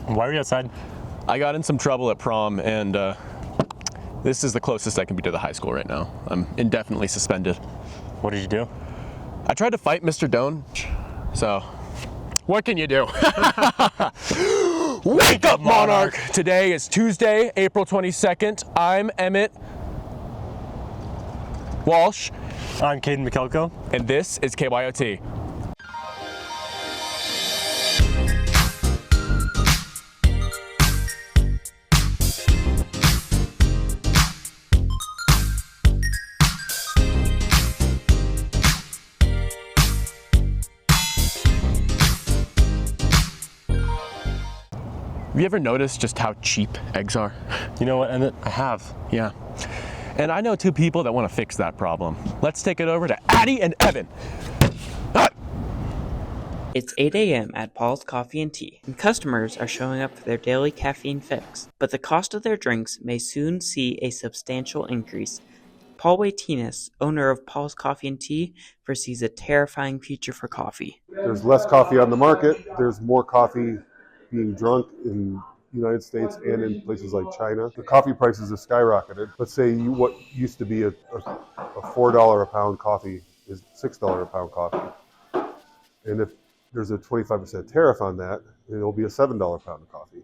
Why are you outside? I got in some trouble at prom, and this is the closest I can be to the high school right now. I'm indefinitely suspended. What did you do? I tried to fight Mr. Doan, so what can you do? Wake up, Monarch! Today is Tuesday, April 22nd. I'm Emmett Walsh. I'm Caden McKelko. And this is KYOT. Have you ever noticed just how cheap eggs are? You know what, Emmett? I have. Yeah. And I know two people that want to fix that problem. Let's take it over to Addie and Evan. Ah! It's 8 a.m. at Paul's Coffee and Tea, and customers are showing up for their daily caffeine fix. But the cost of their drinks may soon see a substantial increase. Paul Waitinas, owner of Paul's Coffee and Tea, foresees a terrifying future for coffee. There's less coffee on the market. There's more coffee being drunk in the United States and in places like China. The coffee prices have skyrocketed. Let's say what used to be a $4 a pound coffee is $6 a pound coffee. And if there's a 25% tariff on that, it'll be a $7 a pound of coffee.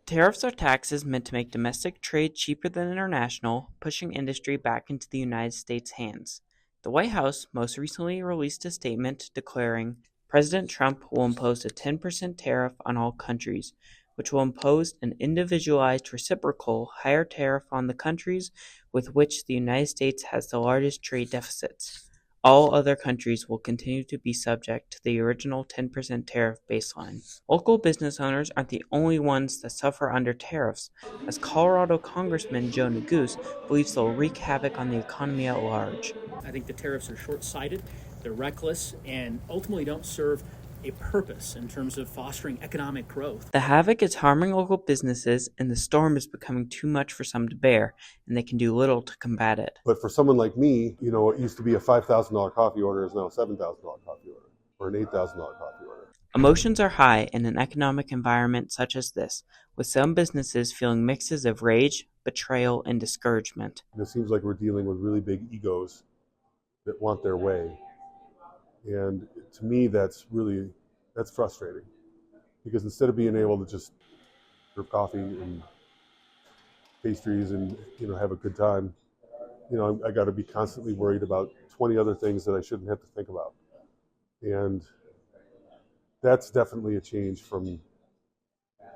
Tariffs are taxes meant to make domestic trade cheaper than international, pushing industry back into the United States' hands. The White House most recently released a statement declaring President Trump will impose a 10% tariff on all countries, which will impose an individualized reciprocal higher tariff on the countries with which the United States has the largest trade deficits. All other countries will continue to be subject to the original 10% tariff baseline. Local business owners aren't the only ones that suffer under tariffs, as Colorado Congressman Joe Neguse believes they'll wreak havoc on the economy at large. I think the tariffs are short-sighted, they're reckless, and ultimately don't serve a purpose in terms of fostering economic growth. The havoc is harming local businesses, and the storm is becoming too much for some to bear, and they can do little to combat it. But for someone like me, you know, it used to be a $5,000 coffee order is now a $7,000 coffee order or an $8,000 coffee order. Emotions are high in an economic environment such as this, with some businesses feeling mixes of rage, betrayal, and discouragement. And it seems like we're dealing with really big egos that want their way. And to me, that's frustrating, because instead of being able to just serve coffee and pastries and, you know, have a good time, you know, I got to be constantly worried about 20 other things that I shouldn't have to think about. And that's definitely a change from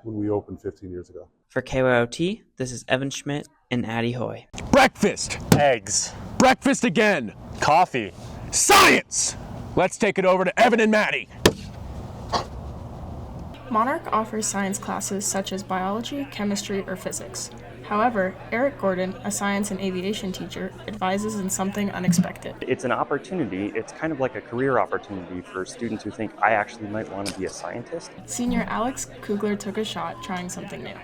when we opened 15 years ago. For KYOT, this is Evan Schmidt and Addie Hoy. Breakfast! Eggs. Breakfast again! Coffee. Science! Let's take it over to Evan and Maddie. Monarch offers science classes such as biology, chemistry, or physics. However, Eric Gordon, a science and aviation teacher, advises in something unexpected. It's an opportunity. It's kind of like a career opportunity for students who think, I actually might want to be a scientist. Senior Alex Kugler took a shot trying something new.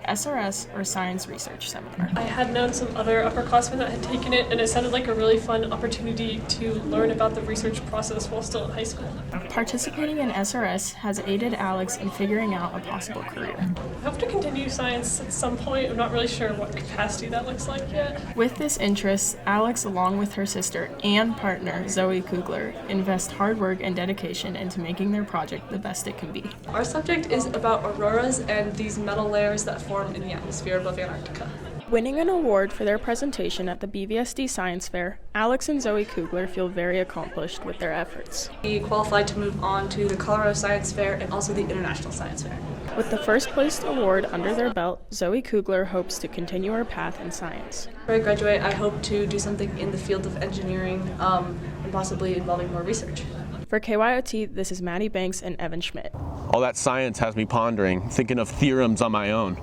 SRS, or Science Research Seminar. I had known some other upperclassmen that had taken it, and it sounded like a really fun opportunity to learn about the research process while still in high school. Participating in SRS has aided Alex in figuring out a possible career. I hope to continue science at some point. I'm not really sure what capacity that looks like yet. With this interest, Alex, along with her sister and partner, Zoe Kugler, invest hard work and dedication into making their project the best it can be. Our subject is about auroras and these metal layers that form in the atmosphere above Antarctica. Winning an award for their presentation at the BVSD Science Fair, Alex and Zoe Kugler feel very accomplished with their efforts. We qualified to move on to the Colorado Science Fair and also the International Science Fair. With the first place award under their belt, Zoe Kugler hopes to continue her path in science. When I graduate, I hope to do something in the field of engineering and possibly involving more research. For KYOT, this is Maddie Banks and Evan Schmidt. All that science has me pondering, thinking of theorems on my own.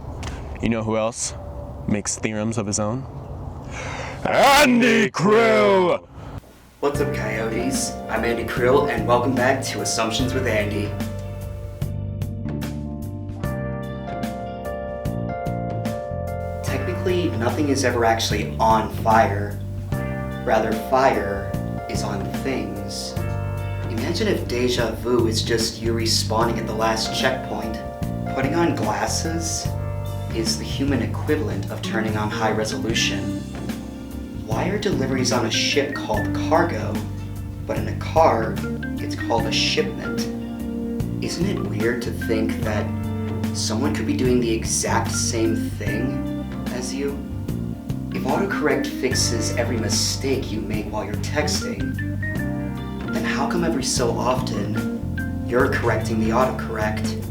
You know who else makes theorems of his own? Andy Krill! What's up, Coyotes? I'm Andy Krill, and welcome back to Assumptions with Andy. Technically, nothing is ever actually on fire. Rather, fire is on things. Imagine if deja vu is just you respawning at the last checkpoint, Putting on glasses is the human equivalent of turning on high resolution. Why are deliveries on a ship called cargo, but in a car, it's called a shipment? Isn't it weird to think that someone could be doing the exact same thing as you? If autocorrect fixes every mistake you make while you're texting, then how come every so often you're correcting the autocorrect?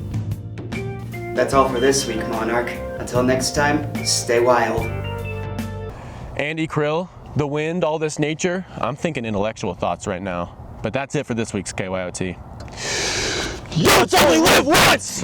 That's all for this week, Monarch. Until next time, stay wild. Andy Krill, the wind, all this nature, I'm thinking intellectual thoughts right now. But that's it for this week's KYOT. You only live once!